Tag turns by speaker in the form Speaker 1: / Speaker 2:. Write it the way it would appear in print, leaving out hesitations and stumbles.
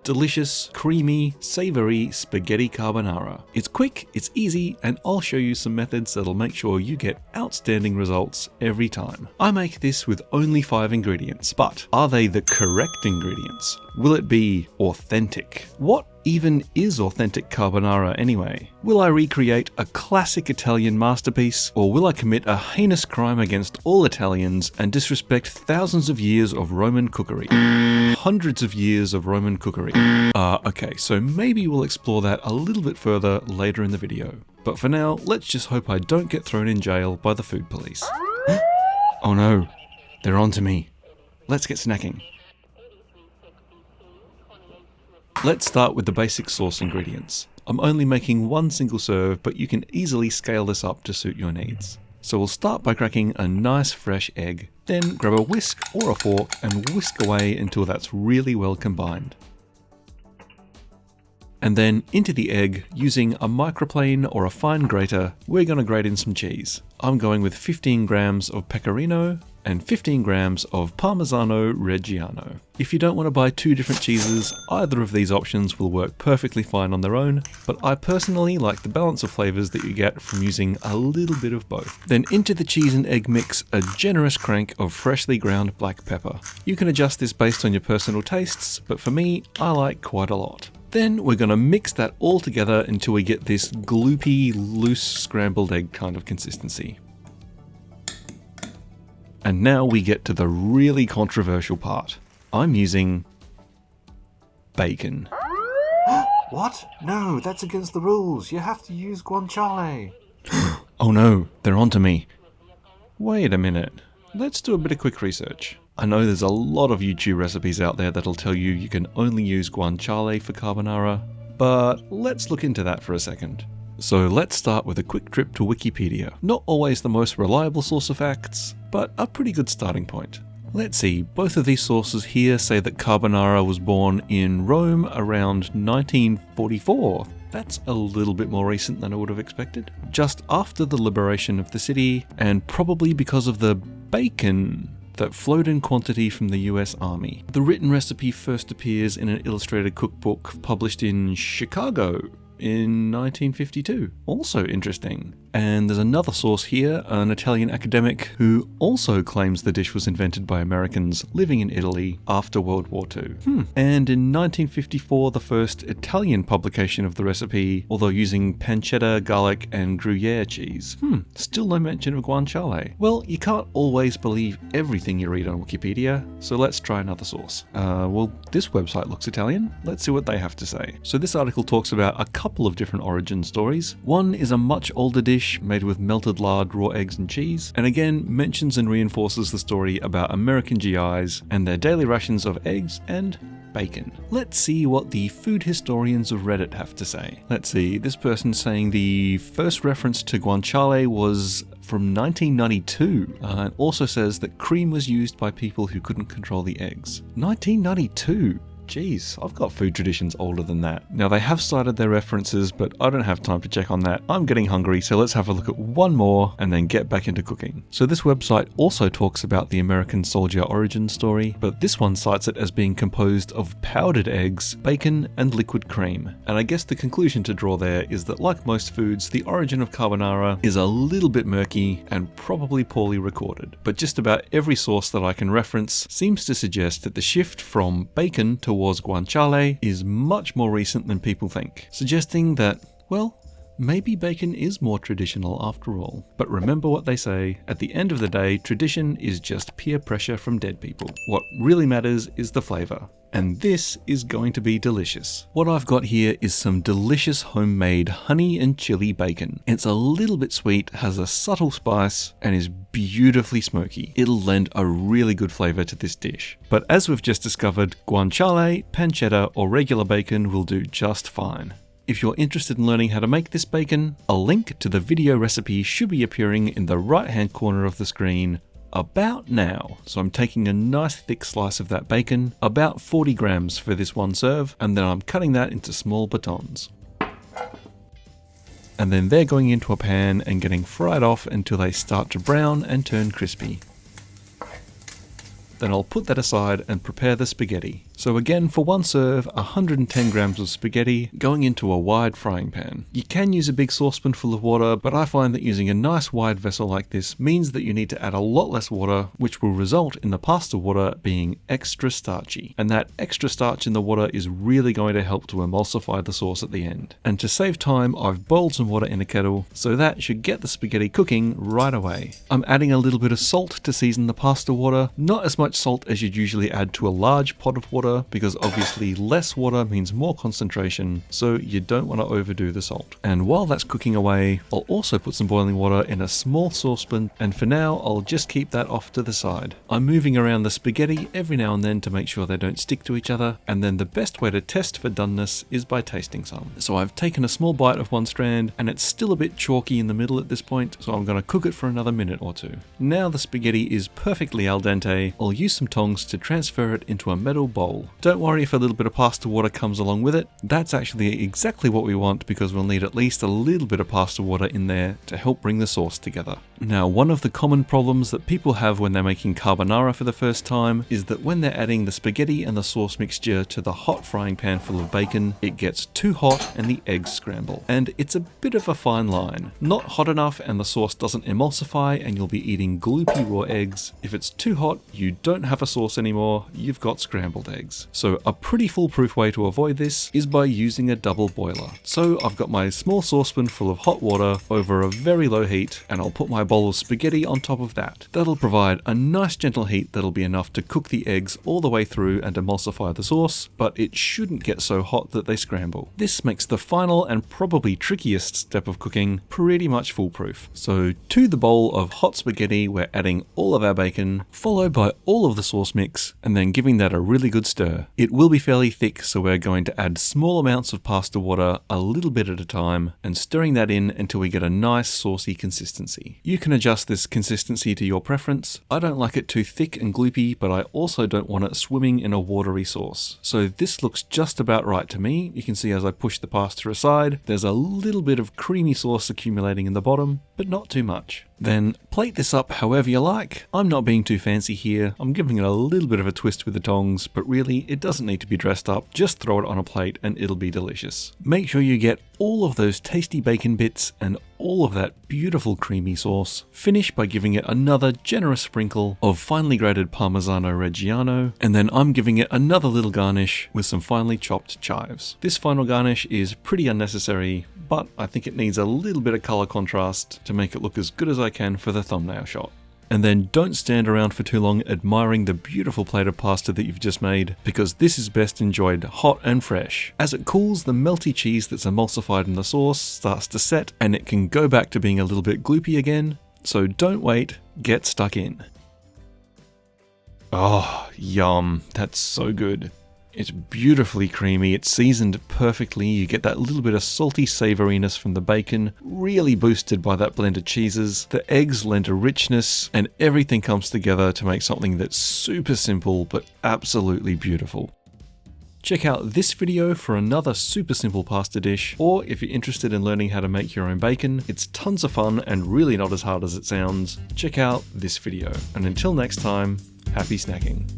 Speaker 1: delicious, creamy, savory spaghetti carbonara. It's quick, it's easy, and I'll show you some methods that'll make sure you get outstanding results every time. I make this with only 5 ingredients, but are they the correct ingredients? Will it be authentic? What even is authentic carbonara anyway? Will I recreate a classic Italian masterpiece, or will I commit a heinous crime against all Italians and disrespect thousands of years of Roman cookery? Hundreds of years of Roman cookery. Okay, so maybe we'll explore that a little bit further later in the video. But for now, let's just hope I don't get thrown in jail by the food police. Oh no, they're on to me. Let's get snacking. Let's start with the basic sauce ingredients. I'm only making one single serve, but you can easily scale this up to suit your needs. So we'll start by cracking a nice fresh egg, then grab a whisk or a fork and whisk away until that's really well combined. And then into the egg, using a microplane or a fine grater, we're going to grate in some cheese. I'm going with 15 grams of Pecorino and 15 grams of Parmesan Reggiano. If you don't want to buy 2 different cheeses, either of these options will work perfectly fine on their own, but I personally like the balance of flavors that you get from using a little bit of both. Then into the cheese and egg mix, a generous crank of freshly ground black pepper. You can adjust this based on your personal tastes, but for me, I like quite a lot. Then we're going to mix that all together until we get this gloopy, loose scrambled egg kind of consistency. And now we get to the really controversial part. I'm using bacon.
Speaker 2: What? No, that's against the rules. You have to use guanciale.
Speaker 1: Oh no, they're onto me. Wait a minute. Let's do a bit of quick research. I know there's a lot of YouTube recipes out there that'll tell you you can only use guanciale for carbonara, but let's look into that for a second. So let's start with a quick trip to Wikipedia. Not always the most reliable source of facts, but a pretty good starting point. Let's see, both of these sources here say that carbonara was born in Rome around 1944. That's a little bit more recent than I would have expected. Just after the liberation of the city, and probably because of the bacon that flowed in quantity from the US Army. The written recipe first appears in an illustrated cookbook published in Chicago in 1952. Also interesting. And there's another source here, an Italian academic who also claims the dish was invented by Americans living in Italy after World War II. And in 1954, the first Italian publication of the recipe, although using pancetta, garlic, and Gruyere cheese. Still no mention of guanciale. Well, you can't always believe everything you read on Wikipedia, so let's try another source. Well, this website looks Italian. Let's see what they have to say. So this article talks about a couple of different origin stories. One is a much older dish made with melted lard, raw eggs and cheese, and again mentions and reinforces the story about American GIs and their daily rations of eggs and bacon. Let's see what the food historians of Reddit have to say. Let's see, this person's saying the first reference to guanciale was from 1992, and also says that cream was used by people who couldn't control the eggs. 1992! Jeez, I've got food traditions older than that. Now they have cited their references, but I don't have time to check on that. I'm getting hungry, so let's have a look at one more and then get back into cooking. So this website also talks about the American soldier origin story, but this one cites it as being composed of powdered eggs, bacon, and liquid cream. And I guess the conclusion to draw there is that like most foods, the origin of carbonara is a little bit murky and probably poorly recorded. But just about every source that I can reference seems to suggest that the shift from bacon towards guanciale is much more recent than people think, suggesting that, well, maybe bacon is more traditional after all. But remember what they say, at the end of the day, tradition is just peer pressure from dead people. What really matters is the flavor. And this is going to be delicious. What I've got here is some delicious homemade honey and chili bacon. It's a little bit sweet, has a subtle spice, and is beautifully smoky. It'll lend a really good flavor to this dish. But as we've just discovered, guanciale, pancetta, or regular bacon will do just fine. If you're interested in learning how to make this bacon, a link to the video recipe should be appearing in the right-hand corner of the screen about now. So I'm taking a nice thick slice of that bacon, about 40 grams for this one serve, and then I'm cutting that into small batons. And then they're going into a pan and getting fried off until they start to brown and turn crispy. Then I'll put that aside and prepare the spaghetti. So again, for one serve, 110 grams of spaghetti going into a wide frying pan. You can use a big saucepan full of water, but I find that using a nice wide vessel like this means that you need to add a lot less water, which will result in the pasta water being extra starchy. And that extra starch in the water is really going to help to emulsify the sauce at the end. And to save time, I've boiled some water in a kettle, so that should get the spaghetti cooking right away. I'm adding a little bit of salt to season the pasta water, not as much salt as you'd usually add to a large pot of water, because obviously less water means more concentration, so you don't want to overdo the salt. And while that's cooking away, I'll also put some boiling water in a small saucepan, and for now I'll just keep that off to the side. I'm moving around the spaghetti every now and then to make sure they don't stick to each other, and then the best way to test for doneness is by tasting some. So I've taken a small bite of one strand, and it's still a bit chalky in the middle at this point, so I'm going to cook it for another minute or two. Now the spaghetti is perfectly al dente, I'll use some tongs to transfer it into a metal bowl. Don't worry if a little bit of pasta water comes along with it, that's actually exactly what we want because we'll need at least a little bit of pasta water in there to help bring the sauce together. Now, one of the common problems that people have when they're making carbonara for the first time is that when they're adding the spaghetti and the sauce mixture to the hot frying pan full of bacon, it gets too hot and the eggs scramble. And it's a bit of a fine line. Not hot enough and the sauce doesn't emulsify and you'll be eating gloopy raw eggs. If it's too hot, you don't have a sauce anymore, you've got scrambled eggs. So a pretty foolproof way to avoid this is by using a double boiler. So I've got my small saucepan full of hot water over a very low heat, and I'll put my bowl of spaghetti on top of that. That'll provide a nice gentle heat that'll be enough to cook the eggs all the way through and emulsify the sauce, but it shouldn't get so hot that they scramble. This makes the final and probably trickiest step of cooking pretty much foolproof. So to the bowl of hot spaghetti, we're adding all of our bacon, followed by all of the sauce mix, and then giving that a really good stir. It will be fairly thick, so we're going to add small amounts of pasta water a little bit at a time and stirring that in until we get a nice saucy consistency. You can adjust this consistency to your preference. I don't like it too thick and gloopy, but I also don't want it swimming in a watery sauce. So this looks just about right to me. You can see as I push the pasta aside, there's a little bit of creamy sauce accumulating in the bottom, but not too much. Then plate this up however you like. I'm not being too fancy here. I'm giving it a little bit of a twist with the tongs, but really it doesn't need to be dressed up. Just throw it on a plate and it'll be delicious. Make sure you get all of those tasty bacon bits and all of that beautiful creamy sauce. Finish by giving it another generous sprinkle of finely grated Parmesan Reggiano, and then I'm giving it another little garnish with some finely chopped chives. This final garnish is pretty unnecessary, but I think it needs a little bit of color contrast to make it look as good as I can for the thumbnail shot. And then don't stand around for too long admiring the beautiful plate of pasta that you've just made, because this is best enjoyed hot and fresh. As it cools, the melty cheese that's emulsified in the sauce starts to set and it can go back to being a little bit gloopy again, so don't wait, get stuck in. Oh, yum, that's so good. It's beautifully creamy, it's seasoned perfectly, you get that little bit of salty savouriness from the bacon, really boosted by that blend of cheeses. The eggs lend a richness, and everything comes together to make something that's super simple but absolutely beautiful. Check out this video for another super simple pasta dish, or if you're interested in learning how to make your own bacon, it's tons of fun and really not as hard as it sounds. Check out this video, and until next time, happy snacking.